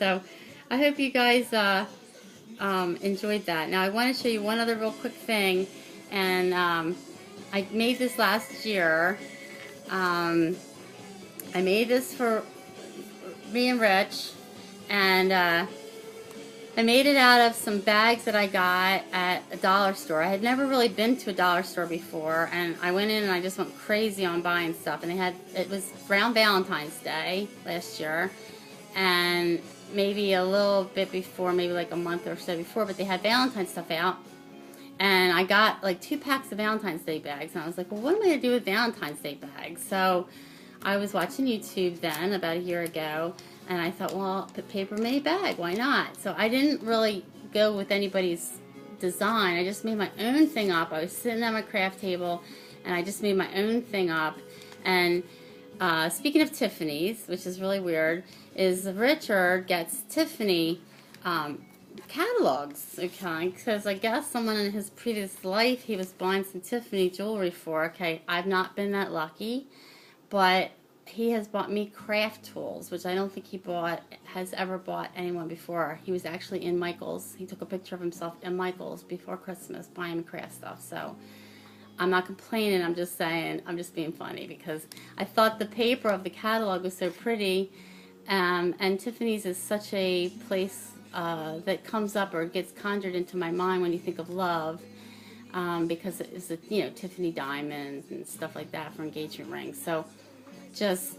So I hope you guys enjoyed that. Now I want to show you one other real quick thing, and I made this last year. I made this for me and Rich, and I made it out of some bags that I got at a dollar store. I had never really been to a dollar store before, and I went in and I just went crazy on buying stuff. And it was around Valentine's Day last year, and maybe a little bit before, maybe like a month or so before, but they had Valentine's stuff out. And I got like 2 packs of Valentine's Day bags, and I was like, well, what am I going to do with Valentine's Day bags? So I was watching YouTube then, about a year ago, and I thought, well, paper made bag, why not? So I didn't really go with anybody's design. I just made my own thing up. I was sitting at my craft table, and I just made my own thing up. And speaking of Tiffany's, which is really weird, is Richard gets Tiffany catalogs, okay, because I guess someone in his previous life he was buying some Tiffany jewelry for. Okay, I've not been that lucky, but he has bought me craft tools, which I don't think he has ever bought anyone before. He was actually in Michael's. He took a picture of himself in Michael's before Christmas buying me craft stuff. So I'm not complaining, I'm just saying, I'm just being funny because I thought the paper of the catalog was so pretty, and Tiffany's is such a place that comes up or gets conjured into my mind when you think of love, because it's Tiffany diamonds and stuff like that for engagement rings. So just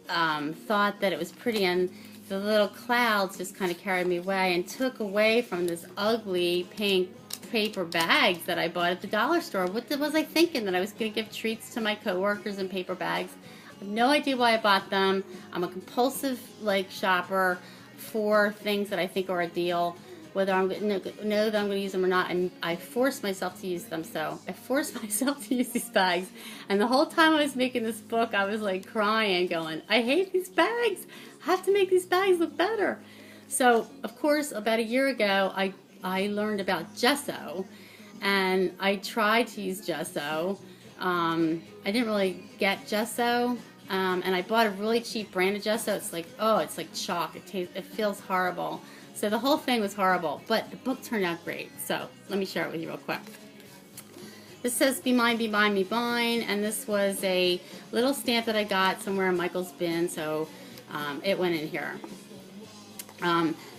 thought that it was pretty, and the little clouds just kind of carried me away and took away from this ugly pink paper bags that I bought at the dollar store. What was I thinking, that I was going to give treats to my coworkers in paper bags? I have no idea why I bought them. I'm a compulsive shopper for things that I think are a deal, whether I'm going to know that I'm going to use them or not. I force myself to use them, so I forced myself to use these bags. And the whole time I was making this book, I was like crying, going, I hate these bags. I have to make these bags look better. So, of course, about a year ago, I learned about gesso, and I tried to use gesso. I didn't really get gesso. And I bought a really cheap brand of gesso. It's like, oh, it's like chalk. It feels horrible. So the whole thing was horrible, but the book turned out great. So let me share it with you real quick. This says, be mine, be mine, be mine. And this was a little stamp that I got somewhere in Michael's bin, so it went in here.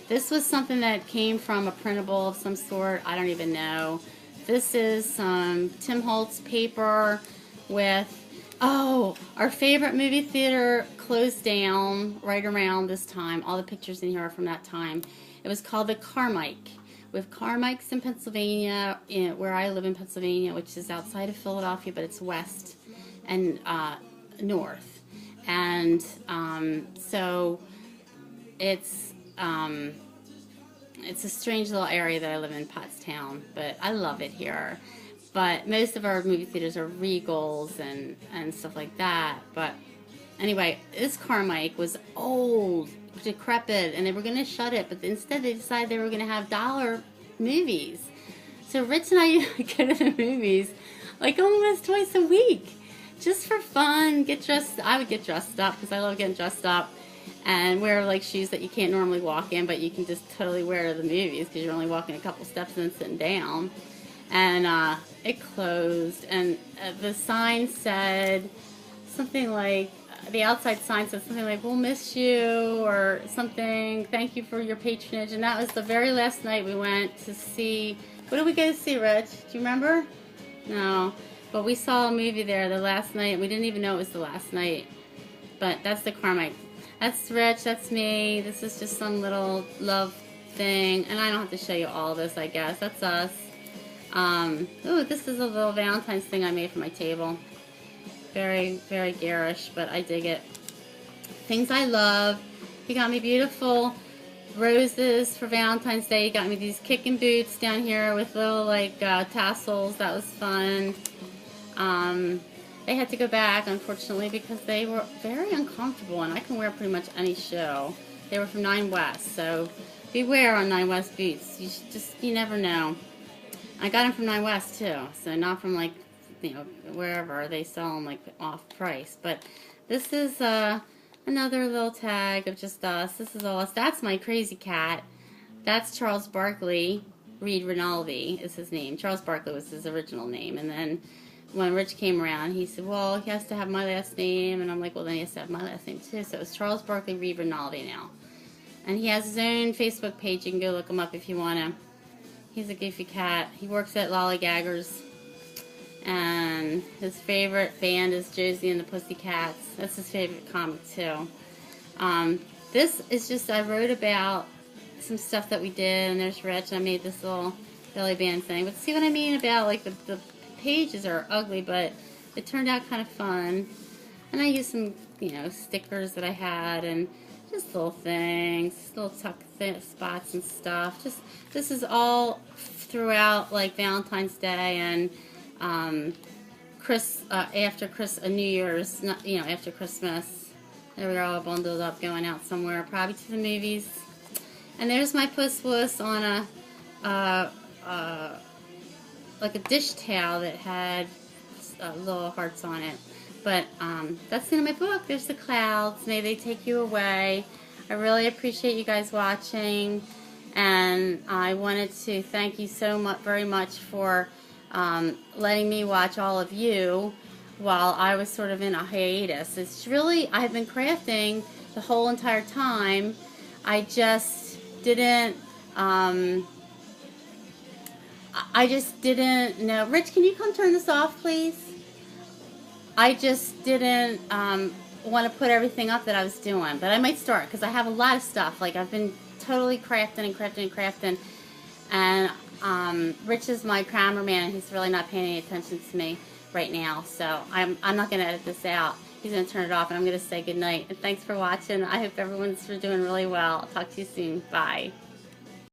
This was something that came from a printable of some sort. I don't even know. This is some Tim Holtz paper with... Oh, our favorite movie theater closed down right around this time. All the pictures in here are from that time. It was called the Carmike. We have Carmike's in Pennsylvania, where I live in Pennsylvania, which is outside of Philadelphia, but it's west and north. And so it's a strange little area that I live in, Pottstown, but I love it here. But most of our movie theaters are Regals and stuff like that. But anyway, this Carmike was old, decrepit, and they were going to shut it. But instead they decided they were going to have dollar movies. So Rich and I go to the movies like almost twice a week. Just for fun, I would get dressed up because I love getting dressed up. And wear like shoes that you can't normally walk in, but you can just totally wear to the movies because you're only walking a couple steps and then sitting down. And it closed, and the sign said something like, the outside sign said something like, we'll miss you, or something, thank you for your patronage. And that was the very last night we went to see, what did we go to see, Rich? Do you remember? No, but we saw a movie there the last night. We didn't even know it was the last night. But that's the Carmike. That's Rich, that's me. This is just some little love thing, and I don't have to show you all this, I guess. That's us. Ooh, this is a little Valentine's thing I made for my table. Very, very garish, but I dig it. Things I love. He got me beautiful roses for Valentine's Day. He got me these kicking boots down here with little, like, tassels. That was fun. They had to go back, unfortunately, because they were very uncomfortable, and I can wear pretty much any show. They were from Nine West, so beware on Nine West boots. You never know. I got them from Nine West too, so not from wherever they sell them like off price. But this is another little tag of just us. This is all us. That's my crazy cat. That's Charles Barkley. Reed Rinaldi is his name. Charles Barkley was his original name. And then when Rich came around, he said, well, he has to have my last name. And I'm like, well, then he has to have my last name too. So it's Charles Barkley Reed Rinaldi now. And he has his own Facebook page. You can go look him up if you want to. He's a goofy cat. He works at Lollygaggers. And his favorite band is Josie and the Pussycats. That's his favorite comic too. This is just, I wrote about some stuff that we did, and there's Rich. I made this little belly band thing. But see what I mean about, like, the pages are ugly, but it turned out kind of fun. And I used some, you know, stickers that I had, and just little things, little tuck spots and stuff. Just, this is all throughout, like, Valentine's Day and after New Year's, you know, after Christmas. They were all bundled up going out somewhere, probably to the movies. And there's my Puss Wuss on like a dish towel that had little hearts on it. But that's the end of my book. There's the clouds. May they take you away. I really appreciate you guys watching. And I wanted to thank you so much, very much for letting me watch all of you while I was sort of in a hiatus. It's really, I've been crafting the whole entire time. I just didn't, I just didn't know. Rich, can you come turn this off, please? I just didn't want to put everything up that I was doing. But I might start, because I have a lot of stuff. Like, I've been totally crafting and crafting and crafting. And Rich is my cameraman. He's really not paying any attention to me right now. So I'm not going to edit this out. He's going to turn it off, and I'm going to say goodnight. And thanks for watching. I hope everyone's doing really well. I'll talk to you soon. Bye.